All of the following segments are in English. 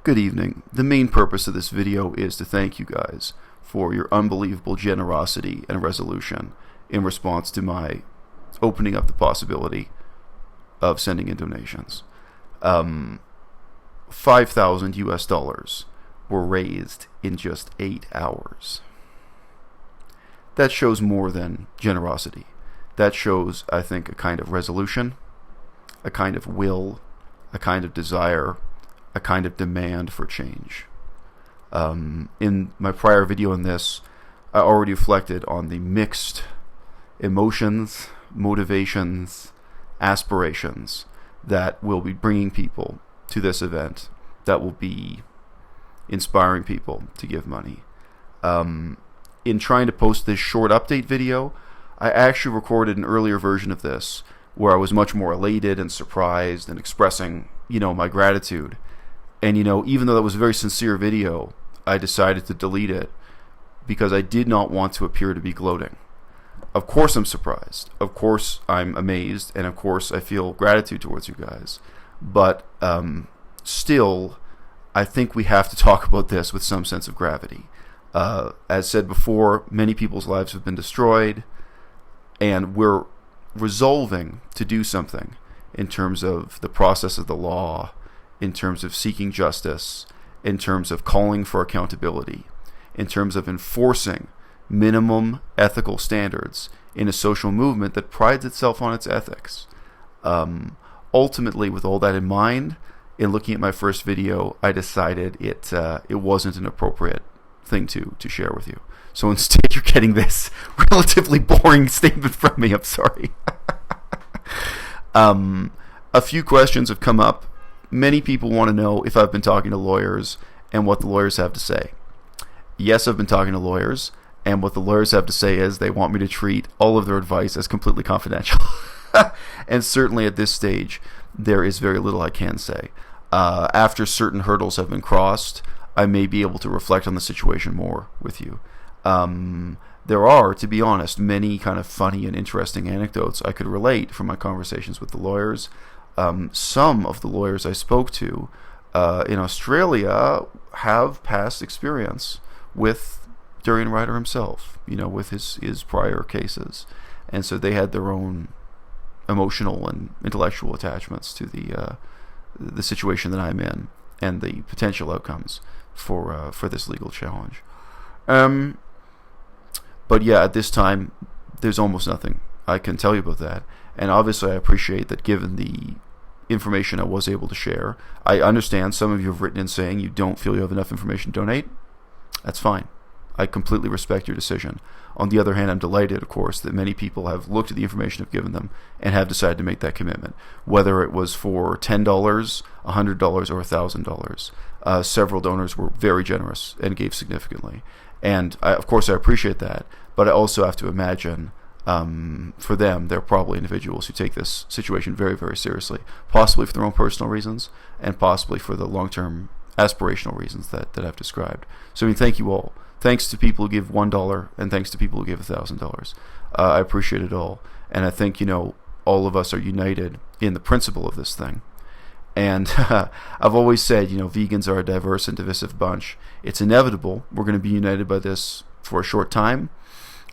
Good evening. The main purpose of this video is to thank you guys for your unbelievable generosity and resolution in response to my opening up the possibility of sending in donations. 5,000 US dollars were raised in just 8 hours. That shows more than generosity. That shows, I think, a kind of resolution, a kind of will, a kind of desire, a kind of demand for change. In my prior video on this, I already reflected on the mixed emotions, motivations, aspirations that will be bringing people to this event, that will be inspiring people to give money. In trying to post this short update video, I actually recorded an earlier version of this where I was much more elated and surprised and expressing, my gratitude. And, even though that was a very sincere video, I decided to delete it because I did not want to appear to be gloating. Of course I'm surprised. Of course I'm amazed. And of course I feel gratitude towards you guys. But still, I think we have to talk about this with some sense of gravity. As said before, many people's lives have been destroyed. And we're resolving to do something in terms of the process of the law, in terms of seeking justice, in terms of calling for accountability, in terms of enforcing minimum ethical standards in a social movement that prides itself on its ethics. Ultimately, with all that in mind, in looking at my first video, I decided it wasn't an appropriate thing to share with you. So instead, you're getting this relatively boring statement from me. I'm sorry. A few questions have come up. Many people want to know if I've been talking to lawyers and what the lawyers have to say. Yes, I've been talking to lawyers, and what the lawyers have to say is they want me to treat all of their advice as completely confidential. And certainly at this stage, there is very little I can say. After certain hurdles have been crossed, I may be able to reflect on the situation more with you. There are, to be honest, many kind of funny and interesting anecdotes I could relate from my conversations with the lawyers. Some of the lawyers I spoke to in Australia have past experience with Durian Ryder himself, with his prior cases. And so they had their own emotional and intellectual attachments to the situation that I'm in and the potential outcomes for this legal challenge. But yeah, at this time, there's almost nothing I can tell you about that. And obviously, I appreciate that given the information I was able to share. I understand some of you have written in saying you don't feel you have enough information to donate. That's fine. I completely respect your decision. On the other hand, I'm delighted, of course, that many people have looked at the information I've given them and have decided to make that commitment, whether it was for $10, $100, or $1,000. Several donors were very generous and gave significantly. And of course, I appreciate that, but I also have to imagine for them, they're probably individuals who take this situation very, very seriously, possibly for their own personal reasons and possibly for the long-term aspirational reasons that I've described. So, thank you all. Thanks to people who give $1 and thanks to people who give $1,000. I appreciate it all. And I think, all of us are united in the principle of this thing. And I've always said, vegans are a diverse and divisive bunch. It's inevitable. We're going to be united by this for a short time.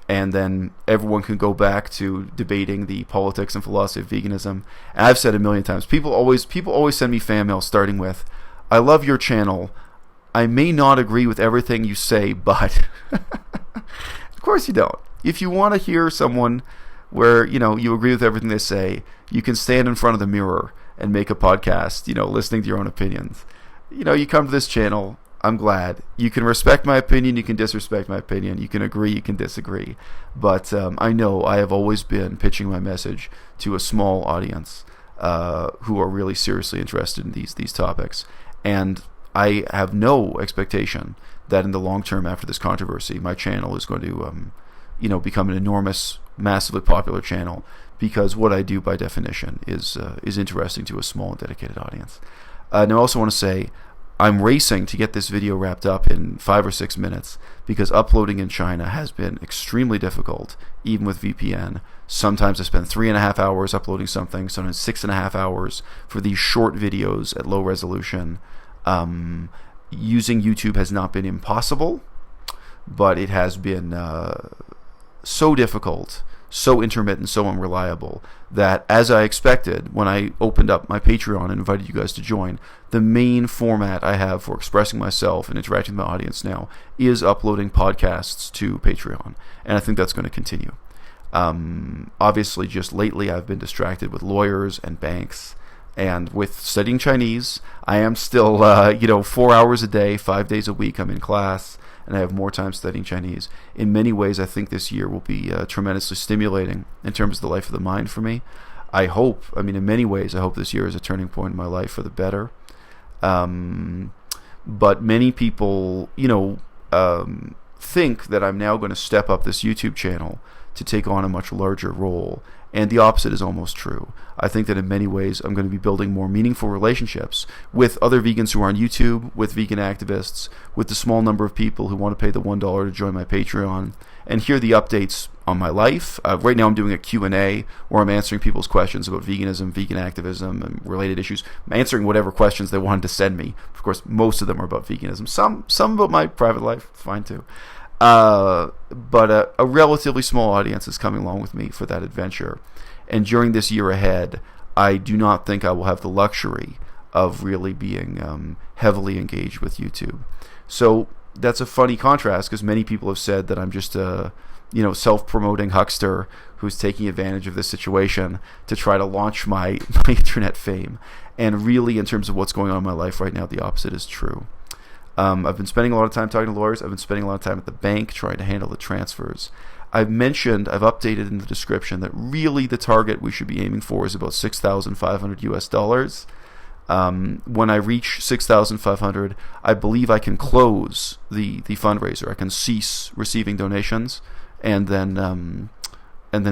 And then everyone can go back to debating the politics and philosophy of veganism. And I've said a million times, people always send me fan mail starting with, I love your channel. I may not agree with everything you say, but of course you don't. If you want to hear someone where, you agree with everything they say, you can stand in front of the mirror and make a podcast, listening to your own opinions. You come to this channel, I'm glad. You can respect my opinion, you can disrespect my opinion, you can agree, you can disagree. But I know I have always been pitching my message to a small audience who are really seriously interested in these topics. And I have no expectation that in the long term after this controversy, my channel is going to become an enormous, massively popular channel, because what I do by definition is interesting to a small and dedicated audience. And I also want to say, I'm racing to get this video wrapped up in 5 or 6 minutes because uploading in China has been extremely difficult, even with VPN. Sometimes I spend 3.5 hours uploading something, sometimes 6.5 hours for these short videos at low resolution. Using YouTube has not been impossible, but it has been so difficult, so intermittent, so unreliable, that as I expected, when I opened up my Patreon and invited you guys to join, the main format I have for expressing myself and interacting with my audience now is uploading podcasts to Patreon, and I think that's going to continue. Obviously, just lately I've been distracted with lawyers and banks, and with studying Chinese. I am still, 4 hours a day, 5 days a week I'm in class, and I have more time studying Chinese. In many ways, I think this year will be tremendously stimulating in terms of the life of the mind for me. In many ways, I hope this year is a turning point in my life for the better. But many people, think that I'm now going to step up this YouTube channel to take on a much larger role. And the opposite is almost true. I think that in many ways I'm going to be building more meaningful relationships with other vegans who are on YouTube, with vegan activists, with the small number of people who want to pay the $1 to join my Patreon and hear the updates on my life. Right now I'm doing a Q&A where I'm answering people's questions about veganism, vegan activism, and related issues. I'm answering whatever questions they wanted to send me. Of course, most of them are about veganism. Some about my private life. It's fine too. But a relatively small audience is coming along with me for that adventure. And during this year ahead, I do not think I will have the luxury of really being heavily engaged with YouTube. So that's a funny contrast, because many people have said that I'm just a self-promoting huckster who's taking advantage of this situation to try to launch my internet fame. And really, in terms of what's going on in my life right now, the opposite is true. I've been spending a lot of time talking to lawyers. I've been spending a lot of time at the bank trying to handle the transfers. I've updated in the description that really the target we should be aiming for is about $6,500 US. When I reach 6,500, I believe I can close the fundraiser. I can cease receiving donations and then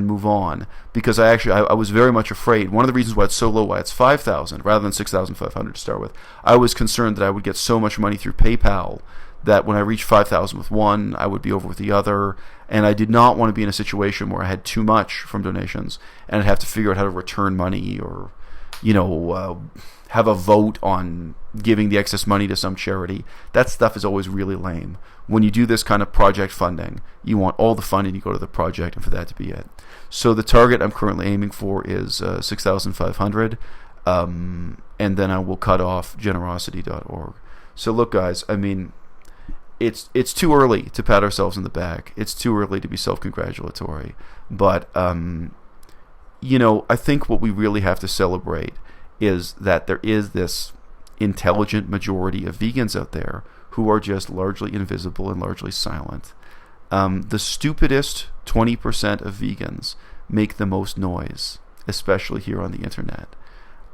move on, because I was very much afraid. One of the reasons why it's so low, why it's 5,000 rather than 6,500 to start with, I was concerned that I would get so much money through PayPal that when I reached 5,000 with one, I would be over with the other, and I did not want to be in a situation where I had too much from donations and I'd have to figure out how to return money or have a vote on giving the excess money to some charity. That stuff is always really lame. When you do this kind of project funding, you want all the funding to go to the project and for that to be it. So the target I'm currently aiming for is 6,500, and then I will cut off generosity.org. So look, guys, it's too early to pat ourselves in the back. It's too early to be self-congratulatory. But, I think what we really have to celebrate is that there is this intelligent majority of vegans out there who are just largely invisible and largely silent. The stupidest 20% of vegans make the most noise, especially here on the internet.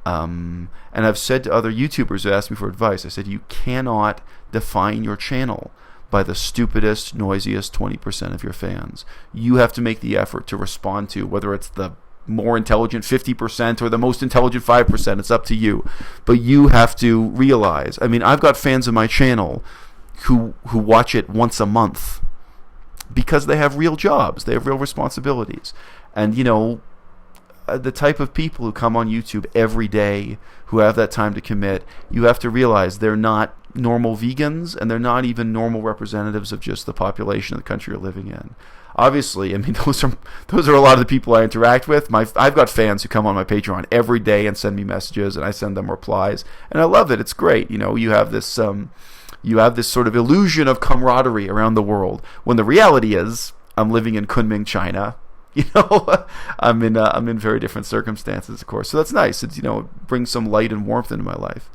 And I've said to other YouTubers who asked me for advice, I said, you cannot define your channel by the stupidest, noisiest 20% of your fans. You have to make the effort to respond to, whether it's the more intelligent 50% or the most intelligent 5%, it's up to you. But you have to realize, I've got fans of my channel who watch it once a month because they have real jobs, they have real responsibilities. And the type of people who come on YouTube every day, who have that time to commit, you have to realize they're not normal vegans, and they're not even normal representatives of just the population of the country you're living in. Obviously, those are a lot of the people I interact with. I've got fans who come on my Patreon every day and send me messages, and I send them replies, and I love it. It's great. You have this sort of illusion of camaraderie around the world, when the reality is I'm living in Kunming, China. I'm in very different circumstances, of course. So that's nice. It brings some light and warmth into my life.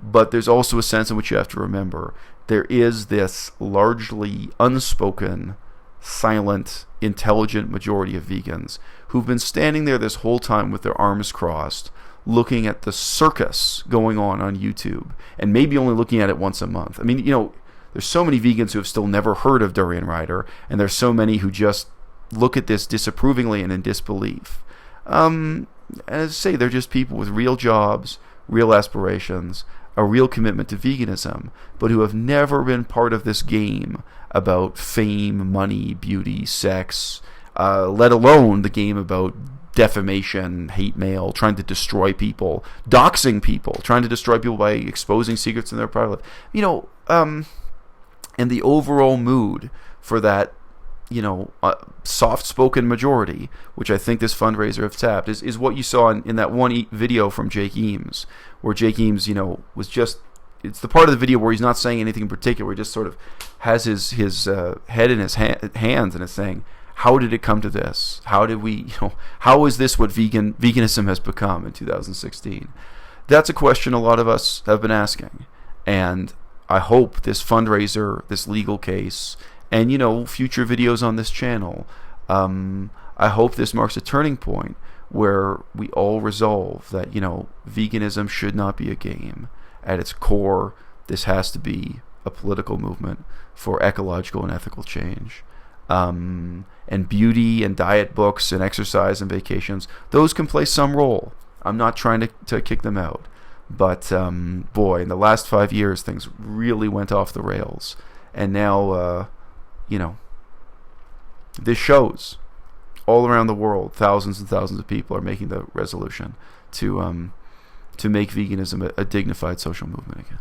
But there's also a sense in which you have to remember there is this largely unspoken, silent, intelligent majority of vegans who've been standing there this whole time with their arms crossed, looking at the circus going on YouTube, and maybe only looking at it once a month. There's so many vegans who have still never heard of Durian Rider, and there's so many who just look at this disapprovingly and in disbelief. And as I say, they're just people with real jobs, real aspirations, a real commitment to veganism, but who have never been part of this game about fame, money, beauty, sex, let alone the game about defamation, hate mail, trying to destroy people, doxing people, trying to destroy people by exposing secrets in their private life. And the overall mood for that, soft-spoken majority, which I think this fundraiser have tapped, is what you saw in that one video from Jake Eames, where Jake Eames, was just, it's the part of the video where he's not saying anything in particular. He just sort of has his head in his hands and is saying, how did it come to this? How did we, how is this what veganism has become in 2016? That's a question a lot of us have been asking. And I hope this fundraiser, this legal case, and, future videos on this channel, I hope this marks a turning point where we all resolve that, veganism should not be a game. At its core, this has to be a political movement for ecological and ethical change. And beauty and diet books and exercise and vacations, those can play some role. I'm not trying to kick them out. But, boy, in the last 5 years, things really went off the rails. And now, this shows all around the world, thousands and thousands of people are making the resolution to make veganism a dignified social movement again.